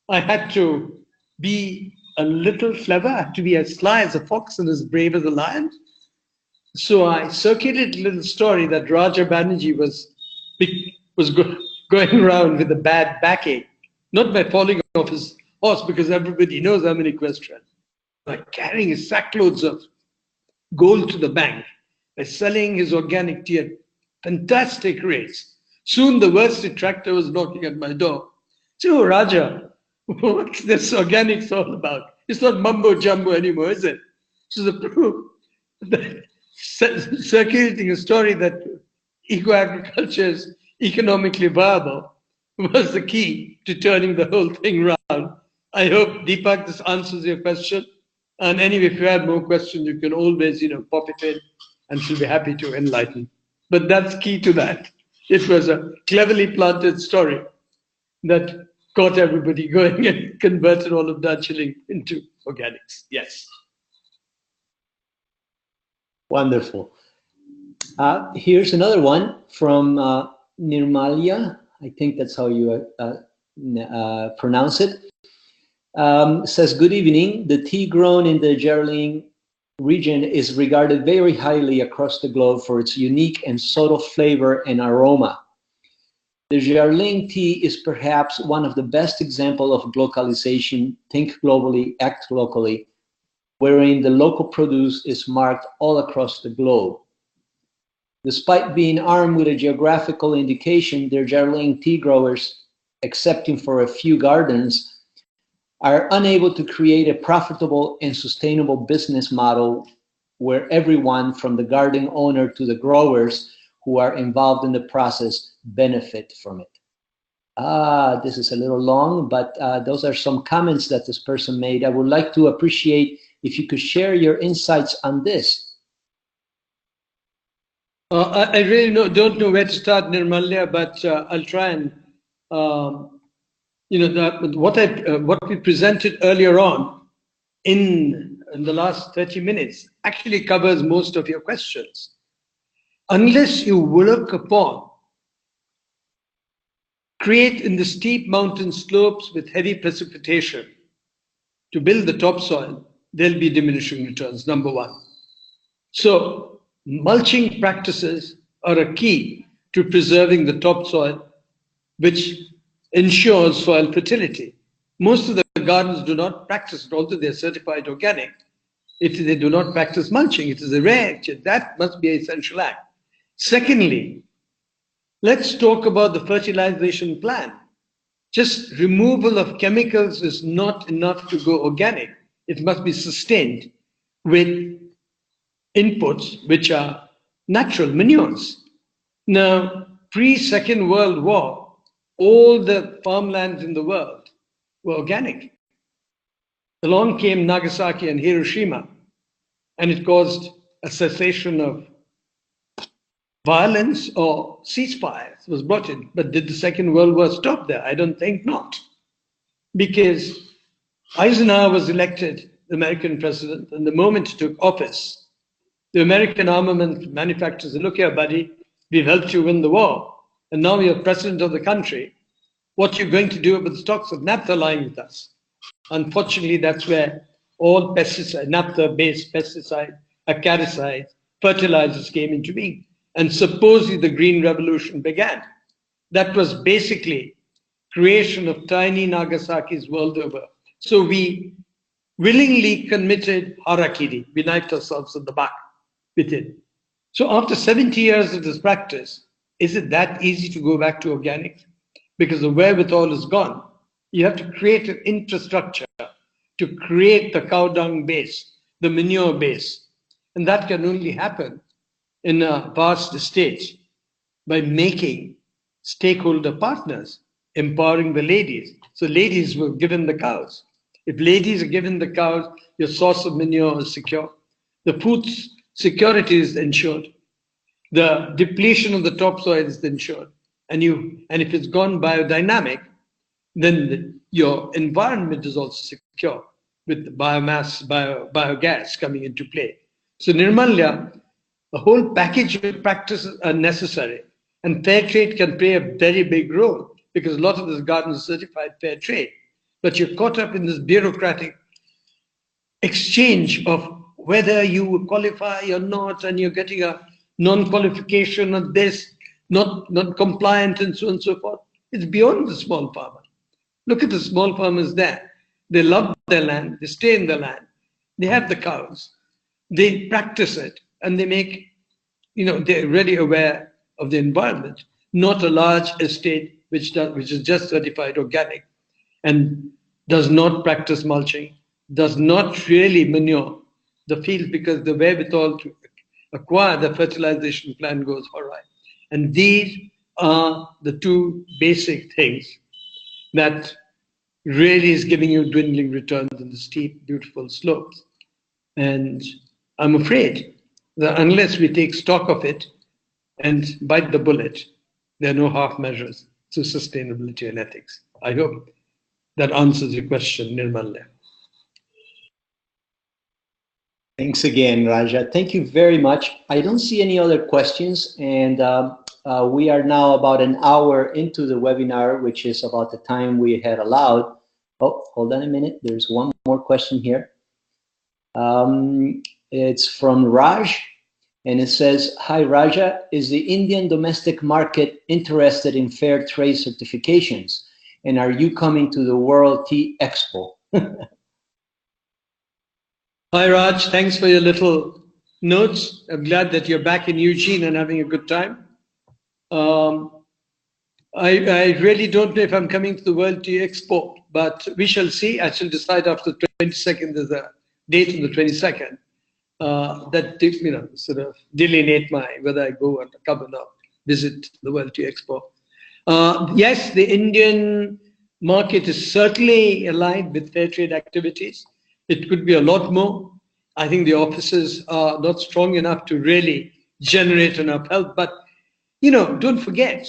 I had to be a little clever, I had to be as sly as a fox and as brave as a lion. So I circulated a little story that Rajah Banerjee was going around with a bad backache, not by falling off his horse, because everybody knows I'm an equestrian, by carrying his sackloads of gold to the bank, by selling his organic tea at fantastic rates. Soon the worsted tractor was knocking at my door. So, Rajah, what's this organics all about? It's not mumbo jumbo anymore, is it? So the proof that circulating a story that eco-agriculture is economically viable was the key to turning the whole thing around. I hope, Deepak, this answers your question. And anyway, if you have more questions, you can always, pop it in and she'll be happy to enlighten. But that's key to that. It was a cleverly planted story that got everybody going and converted all of Darjeeling into organics. Yes. Wonderful. Here's another one from Nirmalia. I think that's how you pronounce it. Says, good evening. The tea grown in the Darjeeling region is regarded very highly across the globe for its unique and subtle flavor and aroma. The Darjeeling tea is perhaps one of the best examples of glocalization, think globally, act locally, wherein the local produce is marked all across the globe. Despite being armed with a geographical indication, the Darjeeling tea growers, excepting for a few gardens, are unable to create a profitable and sustainable business model where everyone from the garden owner to the growers who are involved in the process benefit from it. This is a little long, but those are some comments that this person made. I would like to appreciate if you could share your insights on this. I really don't know where to start, Nirmalia, but I'll try and, what we presented earlier on in the last 30 minutes actually covers most of your questions. Unless you work upon, create in the steep mountain slopes with heavy precipitation to build the topsoil, there'll be diminishing returns, number one. So mulching practices are a key to preserving the topsoil, which ensures soil fertility. Most of the gardens do not practice it, although they're certified organic. They do not practice mulching. It is a rare action. That must be an essential act. Secondly, let's talk about the fertilization plan. Just removal of chemicals is not enough to go organic. It must be sustained with inputs which are natural manures. Now, pre-Second World War, all the farmlands in the world were organic. Along came Nagasaki and Hiroshima, and it caused a cessation of violence or ceasefires was brought in. But did the Second World War stop there? I don't think not. Because Eisenhower was elected the American president, and the moment he took office, the American armament manufacturers said, look here, buddy, we've helped you win the war, and now you're president of the country. What are you going to do with the stocks of naphtha lying with us? Unfortunately, that's where all pesticide, naphtha-based pesticide, acaricides, fertilizers came into being. And supposedly the Green Revolution began. that was basically creation of tiny Nagasaki's world over. So we willingly committed harakiri. We knifed ourselves in the back with it. So after 70 years of this practice, is it that easy to go back to organic? Because the wherewithal is gone. You have to create an infrastructure to create the cow dung base, the manure base. And that can only happen in a vast estate by making stakeholder partners, empowering the ladies. So ladies were given the cows. If ladies are given the cows, your source of manure is secure. The food security is ensured. The depletion of the topsoil is ensured. And if it's gone biodynamic, then your environment is also secure with the biomass, biogas coming into play. So Nirmalya, a whole package of practices are necessary. And fair trade can play a very big role because a lot of this garden is certified fair trade. But you're caught up in this bureaucratic exchange of whether you qualify or not, and you're getting a non-qualification of this, not compliant, and so on and so forth. It's beyond the small farmer. Look at the small farmers there. They love their land, they stay in the land, they have the cows, they practice it, and they make, they're really aware of the environment, not a large estate which is just certified organic and does not practice mulching, does not really manure the field because the wherewithal to acquire the fertilization plan goes awry. And these are the two basic things that really is giving you dwindling returns in the steep, beautiful slopes. And I'm afraid that unless we take stock of it and bite the bullet, there are no half measures to sustainability and ethics. I hope that answers your question, Nirmalya. Thanks again, Rajah. Thank you very much. I don't see any other questions, and we are now about an hour into the webinar, which is about the time we had allowed. Oh, hold on a minute. There's one more question here. It's from Raj, and it says, "Hi, Rajah. Is the Indian domestic market interested in fair trade certifications? And are you coming to the World Tea Expo?" Hi, Raj. Thanks for your little notes. I'm glad that you're back in Eugene and having a good time. I really don't know if I'm coming to the World Tea Expo, but we shall see. I shall decide after the 22nd. There's a date on the 22nd that sort of delineate whether I go or come or not, visit the World Tea Expo. Yes, the Indian market is certainly aligned with fair trade activities. It could be a lot more. I think the offices are not strong enough to really generate enough help. But, don't forget,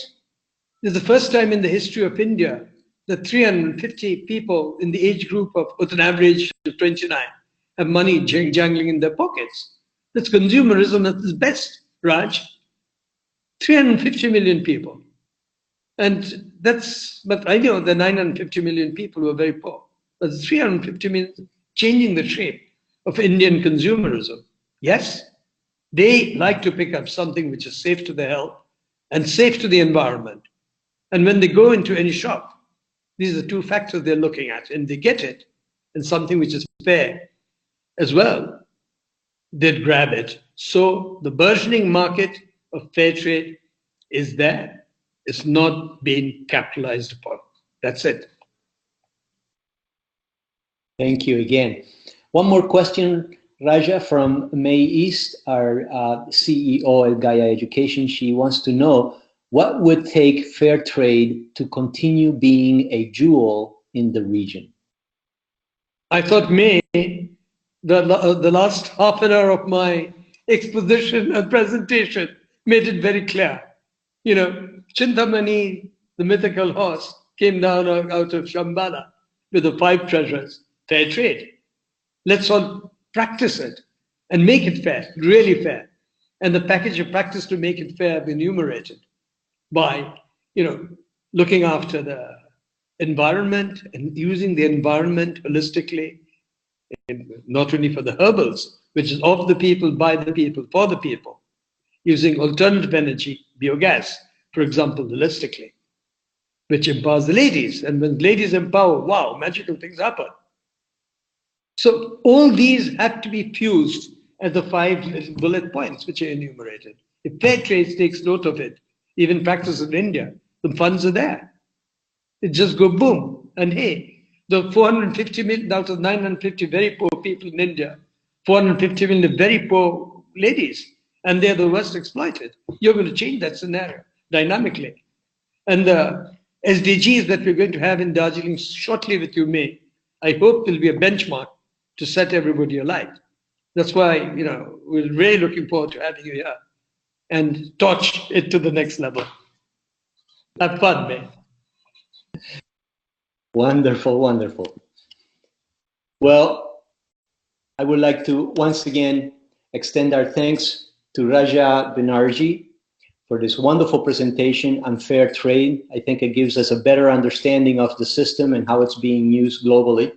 this is the first time in the history of India that 350 people in the age group with an average of 29 have money jangling in their pockets. That's consumerism at its best, Raj. 350 million people. And but I know the 950 million people who are very poor. But 350 million changing the shape of Indian consumerism. Yes, they like to pick up something which is safe to their health and safe to the environment. And when they go into any shop, these are the two factors they're looking at, and they get it, and something which is fair as well, they'd grab it. So the burgeoning market of fair trade is there. It's not being capitalized upon. That's it. Thank you again. One more question, Rajah, from May East, our CEO at Gaia Education. She wants to know, what would take fair trade to continue being a jewel in the region? I thought May, the last half an hour of my exposition and presentation made it very clear. Chintamani, the mythical horse, came down out of Shambhala with the 5 treasures. Fair trade. Let's all practice it and make it fair, really fair. And the package of practice to make it fair be enumerated by, looking after the environment and using the environment holistically, not only for the herbals, which is of the people, by the people, for the people, using alternative energy, biogas, for example, holistically. which empowers the ladies. And when ladies empower, wow, magical things happen. So all these have to be fused as the 5 bullet points which are enumerated. If fair trade takes note of it, even practice in India, the funds are there. It just go boom. And hey, the 450 million out of 950 very poor people in India, 450 million are very poor ladies, and they're the worst exploited. You're going to change that scenario dynamically. And the SDGs that we're going to have in Darjeeling shortly with you, May, I hope will be a benchmark to set everybody alight. That's why, we're really looking forward to having you here and torch it to the next level. Have fun, May. Wonderful, wonderful. Well, I would like to once again extend our thanks to Rajah Banerjee for this wonderful presentation on fair trade. I think it gives us a better understanding of the system and how it's being used globally.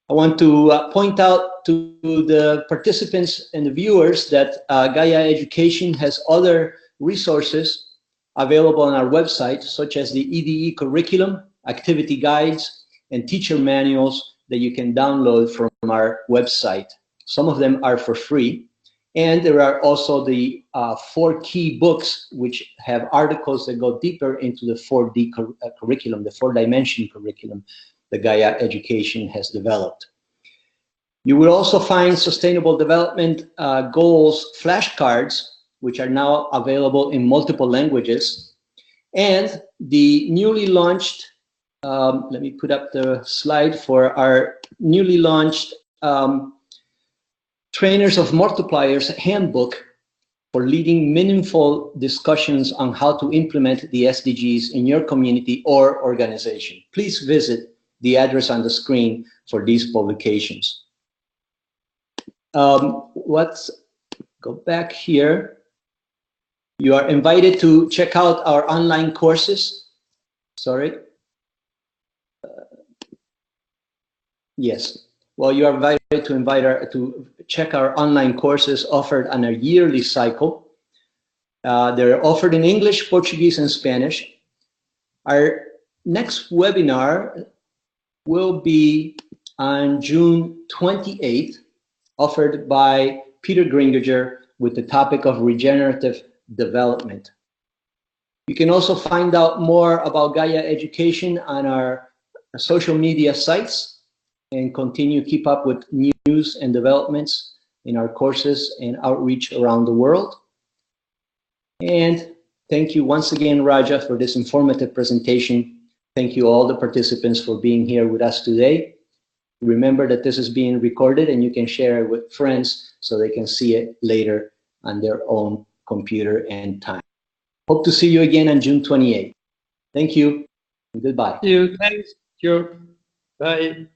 I want to point out to the participants and the viewers that Gaia Education has other resources available on our website, such as the EDE curriculum, activity guides, and teacher manuals that you can download from our website. Some of them are for free. And there are also the 4 key books which have articles that go deeper into the 4D curriculum, the 4-dimension curriculum that Gaia Education has developed. You will also find Sustainable Development Goals flashcards, which are now available in multiple languages. And the newly launched, let me put up the slide for our newly launched Trainers of Multipliers handbook for leading meaningful discussions on how to implement the SDGs in your community or organization. Please visit the address on the screen for these publications. Let's go back here. You are invited to check out our online courses. Sorry. Yes. Well, you are invited to check our online courses offered on a yearly cycle. They're offered in English, Portuguese, and Spanish. Our next webinar will be on June 28th, offered by Peter Gringinger with the topic of regenerative development. You can also find out more about Gaia Education on our social media sites and continue to keep up with news and developments in our courses and outreach around the world. And thank you once again, Rajah, for this informative presentation. Thank you all the participants for being here with us today. Remember that this is being recorded and you can share it with friends so they can see it later on their own computer and time. Hope to see you again on June 28th. Thank you and goodbye. Thank you. Thanks. Sure. Bye.